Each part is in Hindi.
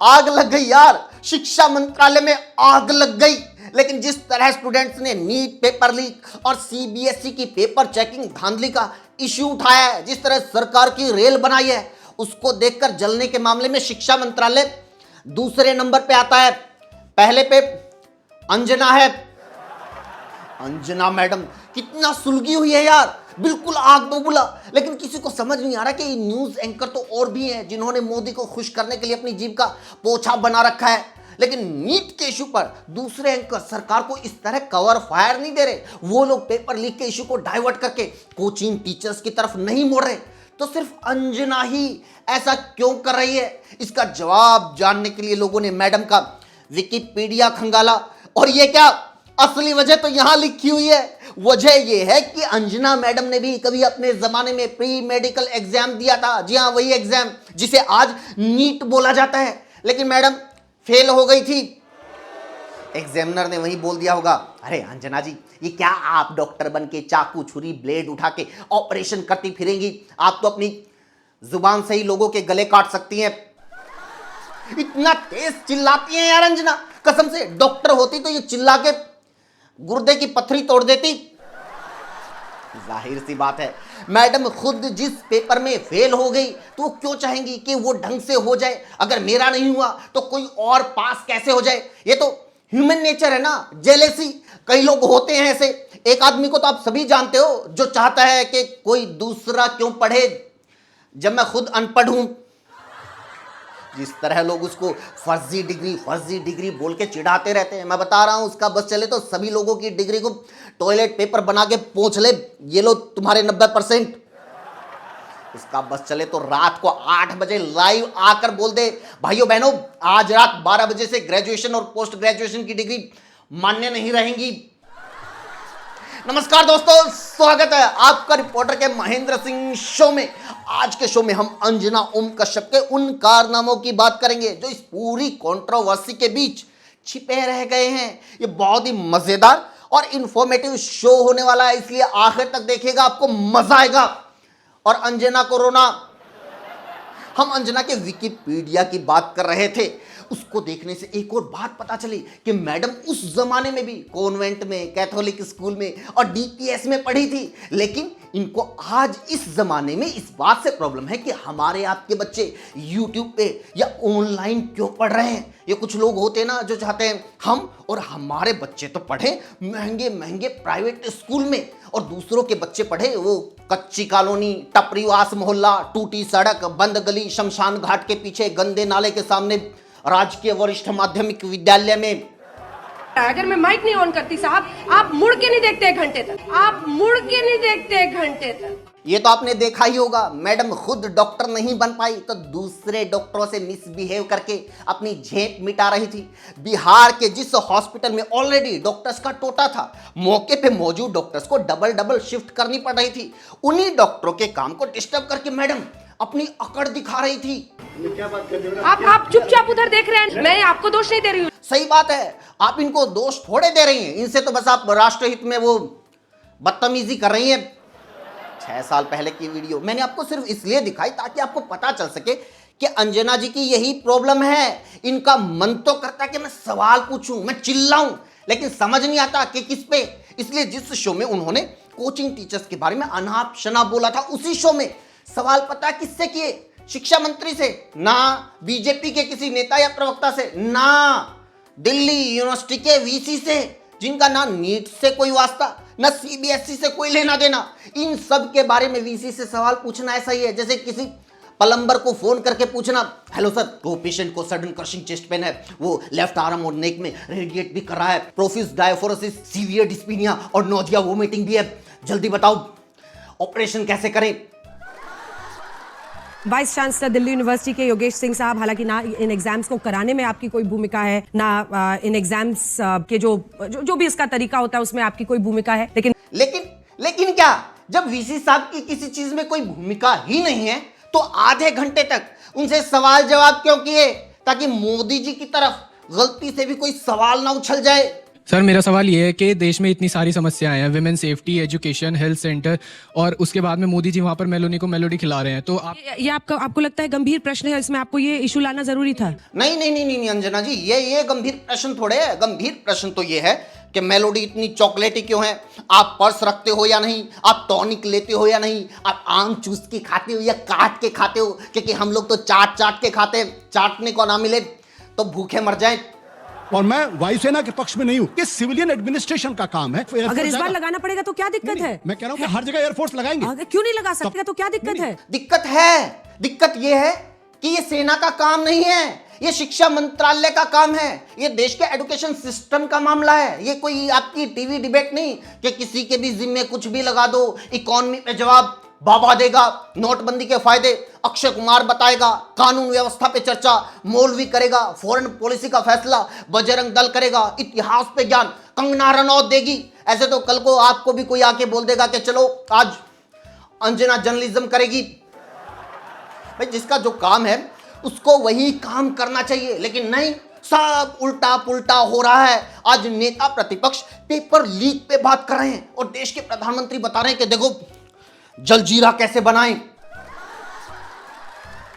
आग लग गई यार, शिक्षा मंत्रालय में आग लग गई। लेकिन जिस तरह स्टूडेंट्स ने नीट पेपर लीक और सीबीएसई की पेपर चेकिंग धांधली का इश्यू उठाया है, जिस तरह सरकार की रेल बनाई है, उसको देखकर जलने के मामले में शिक्षा मंत्रालय दूसरे नंबर पे आता है। पहले पे अंजना है। अंजना मैडम कितना सुलगी हुई है यार, बिल्कुल आग बबूला। लेकिन किसी को समझ नहीं आ रहा कि न्यूज एंकर तो और भी हैं जिन्होंने मोदी को खुश करने के लिए अपनी जीभ का पोछा बना रखा है। लेकिन नीट के इशू पर दूसरे एंकर सरकार को इस तरह कवर फायर नहीं दे रहे। वो लोग पेपर लीक के इशू को डाइवर्ट करके कोचिंग टीचर्स की तरफ नहीं मोड़ रहे। तो सिर्फ अंजना ही ऐसा क्यों कर रही है? इसका जवाब जानने के लिए लोगों ने मैडम का विकिपीडिया खंगाला। और ये क्या, असली वजह तो यहां लिखी हुई है। वजह यह है कि अंजना मैडम ने भी कभी अपने जमाने में प्री मेडिकल एग्जाम दिया था। जी हां, वही एग्जाम जिसे आज नीट बोला जाता है। लेकिन मैडम फेल हो गई थी। एग्जामिनर ने वही बोल दिया होगा, अरे अंजना जी, ये क्या आप डॉक्टर बन के चाकू छुरी ब्लेड उठा के ऑपरेशन करती फिरेंगी? आप तो अपनी जुबान से ही लोगों के गले काट सकती हैं। इतना तेज चिल्लाती हैं यार अंजना, कसम से डॉक्टर होती तो ये चिल्ला के गुर्दे की पथरी तोड़ देती। जाहिर सी बात है, मैडम खुद जिस पेपर में फेल हो गई तो वो क्यों चाहेंगी कि वो ढंग से हो जाए? अगर मेरा नहीं हुआ तो कोई और पास कैसे हो जाए? ये तो ह्यूमन नेचर है ना, जेलेसी। कई लोग होते हैं ऐसे। एक आदमी को तो आप सभी जानते हो जो चाहता है कि कोई दूसरा क्यों पढ़े जब मैं खुद अनपढ़ हूं। जिस तरह लोग उसको फर्जी डिग्री बोल के चिढ़ाते रहते हैं, मैं बता रहा हूं, उसका बस चले तो सभी लोगों की डिग्री को टॉयलेट पेपर बना के पोंछ ले। ये लो तुम्हारे 90%। इसका बस चले तो रात को 8 बजे लाइव आकर बोल दे, भाइयों बहनों, आज रात 12 बजे से ग्रेजुएशन और पोस्ट ग्रेजुएशन की डिग्री मान्य नहीं रहेंगी। नमस्कार दोस्तों, स्वागत है आपका रिपोर्टर के महेंद्र सिंह शो में। आज के शो में हम अंजना ओम कश्यप के उन कारनामों की बात करेंगे जो इस पूरी कंट्रोवर्सी के बीच छिपे रह गए हैं। ये बहुत ही मजेदार और इंफॉर्मेटिव शो होने वाला है, इसलिए आखिर तक देखिएगा, आपको मजा आएगा। और अंजना को रोना, हम अंजना के विकिपीडिया की बात कर रहे थे। उसको देखने से एक और बात पता चली कि मैडम उस जमाने में भी कॉन्वेंट में, कैथोलिक स्कूल में और डीपीएस में पढ़ी थी। लेकिन इनको आज इस जमाने में इस बात से प्रॉब्लम है कि हमारे आपके बच्चे यूट्यूब पे या ऑनलाइन क्यों पढ़ रहे हैं। ये कुछ लोग होते हैं ना जो चाहते हैं हम और हमारे बच्चे तो पढ़े महंगे महंगे प्राइवेट स्कूल में और दूसरों के बच्चे पढ़े वो कच्ची कॉलोनी, टपरीवास मोहल्ला, टूटी सड़क, बंद गली, शमशान घाट के पीछे, गंदे नाले के सामने, राजकीय वरिष्ठ माध्यमिक विद्यालय में। अगर मैं माइक नहीं ऑन करती साहब, आप मुड़ के नहीं देखते 1 घंटे तक, आप मुड़ के नहीं देखते 1 घंटे तक। ये तो आपने देखा ही होगा, मैडम खुद डॉक्टर नहीं बन पाई तो दूसरे डॉक्टरों से मिसबिहेव करके अपनी झेप मिटा रही थी। बिहार के जिस हॉस्पिटल में ऑलरेडी डॉक्टर्स का टोटा था, मौके पे मौजूद डॉक्टर्स को डबल शिफ्ट करनी पड़ रही थी। उन्हीं डॉक्टरों के काम को डिस्टर्ब करके मैडम अपनी अकड़ दिखा रही थी। क्या बात कर रहे हो? आप चुपचाप उधर देख रहे हैं, मैं आपको दोष नहीं दे रही हूँ। सही बात है, आप इनको दोष थोड़े दे रही हैं, इनसे तो बस आप राष्ट्रहित में वो बदतमीजी कर रही हैं। 6 साल पहले की वीडियो मैंने आपको सिर्फ इसलिए दिखाई ताकि आपको पता चल सके कि अंजना जी की यही प्रॉब्लम है। इनका मन तो करता है कि मैं सवाल पूछूं, मैं चिल्लाऊं, लेकिन समझ नहीं आता कि किस पे। इसलिए जिस शो में उन्होंने कोचिंग टीचर्स के बारे में अनाप शनाप बोला था, उसी शो में सवाल पता किससे किए? शिक्षा मंत्री से ना, बीजेपी के किसी नेता या प्रवक्ता से ना, दिल्ली यूनिवर्सिटी के वीसी से, जिनका ना नीट से कोई वास्ता ना सीबीएसई से कोई लेना देना। इन सब के बारे में वीसी से सवाल पूछना ऐसा ही है जैसे किसी प्लम्बर को फोन करके पूछना, हेलो सर, वो पेशेंट को सडन क्रशिंग चेस्ट पेन है, वो लेफ्ट आर्म और नेक में रेडिएट भी कर रहा है, प्रोफिस डायफोरोसिस, सीवियर डिस्पीनिया और नोजिया वोमिटिंग भी है, जल्दी बताओ ऑपरेशन कैसे करें। वाइस चांसलर दिल्ली यूनिवर्सिटी के योगेश सिंह साहब, हालांकि ना इन एग्जाम्स को कराने में आपकी कोई भूमिका है, ना इन एग्जाम्स के जो भी इसका तरीका होता है उसमें आपकी कोई भूमिका है, लेकिन क्या, जब वीसी साहब की किसी चीज में कोई भूमिका ही नहीं है तो आधे घंटे तक उनसे सवाल जवाब क्यों किए? ताकि मोदी जी की तरफ गलती से भी कोई सवाल ना उछल जाए। सर मेरा सवाल ये है कि देश में इतनी सारी समस्याएं हैं, women safety, education, health centre, और उसके बाद में मोदी जी वहाँ पर मेलोनी को मेलोडी खिला रहे हैं, तो आप ये आपको लगता है गंभीर प्रश्न है, इसमें आपको ये इशू लाना जरूरी था? नहीं नहीं नहीं नहीं अंजना जी, ये गंभीर प्रश्न थोड़े है। गंभीर प्रश्न तो ये है कि मेलोडी इतनी चॉकलेटी क्यों है? आप पर्स रखते हो या नहीं? आप टॉनिक लेते हो या नहीं? आप आम चूस के खाते हो या काट के खाते हो? क्योंकि हम लोग तो चाट के खाते हैं, चाटने को ना मिले तो भूखे मर जाए। और मैं वायुसेना के पक्ष में नहीं हूँ, ये सिविलियन एडमिनिस्ट्रेशन का काम है। अगर इस बार लगाना पड़ेगा तो क्या दिक्कत है? मैं कह रहा हूँ कि हर जगह एयरफोर्स लगाएंगे। क्यों नहीं लगा सकते? तो क्या दिक्कत है? दिक्कत ये है कि ये सेना का काम नहीं है, ये शिक्षा मंत्रालय का काम है, ये देश के एजुकेशन सिस्टम का मामला है। ये कोई आपकी टीवी डिबेट नहीं कि किसी के भी जिम्मे कुछ भी लगा दो, इकोनॉमी पे जवाब बाबा देगा, नोटबंदी के फायदे अक्षय कुमार बताएगा, कानून व्यवस्था पे चर्चा मौलवी करेगा, फॉरेन पॉलिसी का फैसला बजरंग दल करेगा, इतिहास पे ज्ञान कंगना रनौत देगी। ऐसे तो कल को आपको भी कोई आके बोल देगा कि चलो आज अंजना जर्नलिज्म करेगी। भाई जिसका जो काम है उसको वही काम करना चाहिए, लेकिन नहीं, सब उल्टा पुल्टा हो रहा है। आज नेता प्रतिपक्ष पेपर लीक पे बात कर रहे हैं और देश के प्रधानमंत्री बता रहे हैं कि देखो जलजीरा कैसे बनाएं।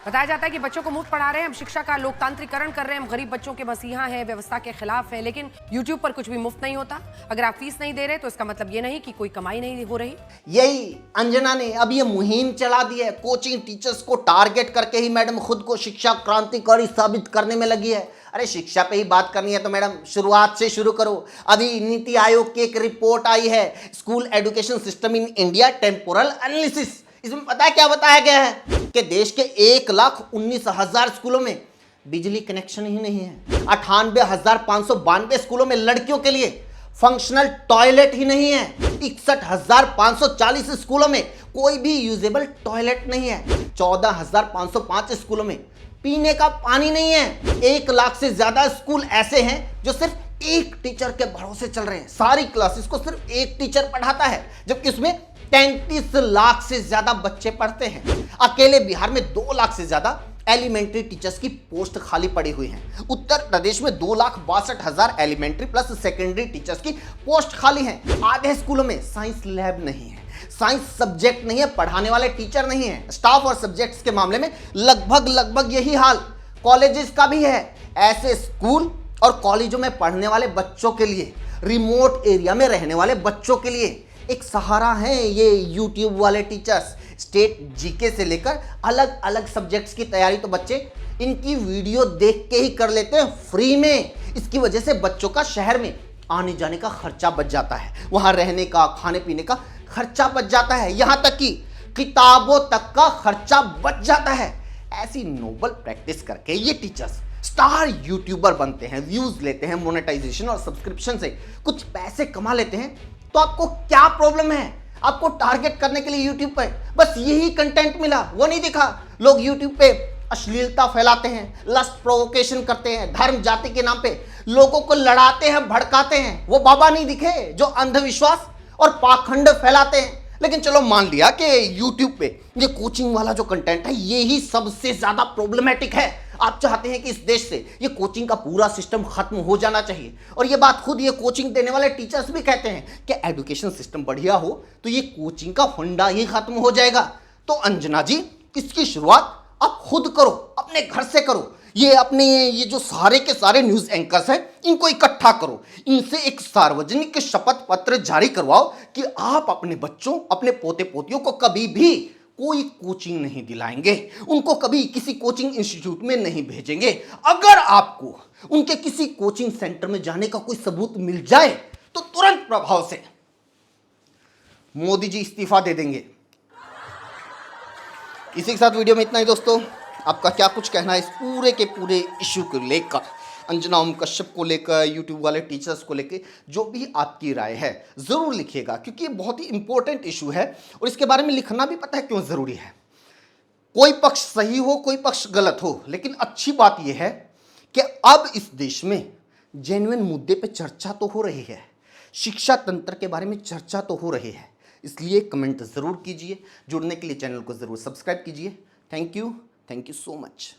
बताया जाता है कि बच्चों को मुफ्त पढ़ा रहे हैं, हम शिक्षा का लोकतांत्रिकरण कर रहे हैं, हम गरीब बच्चों के मसीहा हैं, व्यवस्था के खिलाफ हैं। लेकिन YouTube पर कुछ भी मुफ्त नहीं होता। अगर आप फीस नहीं दे रहे तो इसका मतलब ये नहीं कि कोई कमाई नहीं हो रही। यही अंजना ने अब ये मुहिम चला दी है, कोचिंग टीचर्स को टारगेट करके ही मैडम खुद को शिक्षा क्रांतिकारी साबित करने में लगी है। अरे शिक्षा पे ही बात करनी है तो मैडम शुरुआत से शुरू करो। अभी नीति आयोग की एक रिपोर्ट आई है, school education system in India temporal analysis. इसमें पता है क्या बताया गया है कि देश के 1,19,000 स्कूलों में बिजली कनेक्शन ही नहीं है। 98,592 स्कूलों में लड़कियों के लिए फंक्शनल टॉयलेट ही नहीं है। 61,540 स्कूलों में कोई भी यूजेबल टॉयलेट नहीं है। 14,505 स्कूलों में पीने का पानी नहीं है। 1 लाख से ज्यादा स्कूल ऐसे हैं जो सिर्फ एक टीचर के भरोसे चल रहे हैं। सारी क्लासेस को सिर्फ एक टीचर पढ़ाता है, जबकि उसमें 33 लाख से ज्यादा बच्चे पढ़ते हैं। अकेले बिहार में 2 लाख से ज्यादा एलिमेंट्री टीचर्स की पोस्ट खाली पड़ी हुई हैं। उत्तर प्रदेश में 2,62,000 एलिमेंट्री प्लस सेकेंडरी टीचर्स की पोस्ट खाली हैं। आधे स्कूलों में साइंस लैब नहीं है, साइंस सब्जेक्ट नहीं है, पढ़ाने वाले टीचर नहीं है। स्टाफ और सब्जेक्ट्स के मामले में लगभग यही हाल कॉलेजेस का भी है। ऐसे स्कूल और कॉलेजों में पढ़ने वाले बच्चों के लिए, रिमोट एरिया में रहने वाले बच्चों के लिए एक सहारा है ये YouTube वाले टीचर्स। स्टेट जीके से लेकर अलग अलग सब्जेक्ट्स की तैयारी तो बच्चे इनकी वीडियो देख के ही कर लेते हैं फ्री में। इसकी वजह से बच्चों का शहर में आने जाने का खर्चा बच जाता है, वहां रहने का, खाने पीने का खर्चा बच जाता है, यहां तक कि किताबों तक का खर्चा बच जाता है। ऐसी नोबल प्रैक्टिस करके ये टीचर्स स्टार यूट्यूबर बनते हैं, व्यूज लेते हैं, मोनेटाइजेशन और सब्सक्रिप्शन से कुछ पैसे कमा लेते हैं। तो आपको क्या प्रॉब्लम है? आपको टारगेट करने के लिए YouTube पर बस यही कंटेंट मिला, वो नहीं दिखा। लोग YouTube पे अश्लीलता फैलाते हैं, लस्ट प्रोवोकेशन करते हैं, धर्म जाति के नाम पे लोगों को लड़ाते हैं, भड़काते हैं। वो बाबा नहीं दिखे जो अंधविश्वास और पाखंड फैलाते हैं। लेकिन चलो मान लिया कि YouTube पे ये कोचिंग वाला जो कंटेंट है ये ही सबसे ज्यादा प्रॉब्लमेटिक है। आप चाहते हैं कि इस देश से ये कोचिंग का पूरा सिस्टम खत्म हो जाना चाहिए, और ये बात खुद ये कोचिंग देने वाले टीचर्स भी कहते हैं कि एजुकेशन सिस्टम बढ़िया हो तो ये कोचिंग का फंडा ही खत्म हो जाएगा। तो अंजना जी, इसकी शुरुआत आप खुद करो, अपने घर से करो। ये जो सारे के सारे न्यूज एंकर्स हैं इनको इकट्ठा करो, इनसे एक सार्वजनिक शपथ पत्र जारी करवाओ कि आप अपने बच्चों, अपने पोते पोतियों को कभी भी कोई कोचिंग नहीं दिलाएंगे, उनको कभी किसी कोचिंग इंस्टीट्यूट में नहीं भेजेंगे। अगर आपको उनके किसी कोचिंग सेंटर में जाने का कोई सबूत मिल जाए तो तुरंत प्रभाव से मोदी जी इस्तीफा दे देंगे। इसी के साथ वीडियो में इतना ही दोस्तों। आपका क्या कुछ कहना है इस पूरे के पूरे इश्यू को लेकर, अंजना ओम कश्यप को लेकर, यूट्यूब वाले टीचर्स को लेकर, जो भी आपकी राय है ज़रूर लिखिएगा, क्योंकि ये बहुत ही इंपॉर्टेंट इशू है और इसके बारे में लिखना भी पता है क्यों ज़रूरी है। कोई पक्ष सही हो, कोई पक्ष गलत हो, लेकिन अच्छी बात यह है कि अब इस देश में जेन्युइन मुद्दे पे चर्चा तो हो रही है, शिक्षा तंत्र के बारे में चर्चा तो हो रही है। इसलिए कमेंट ज़रूर कीजिए, जुड़ने के लिए चैनल को ज़रूर सब्सक्राइब कीजिए। Thank you so much.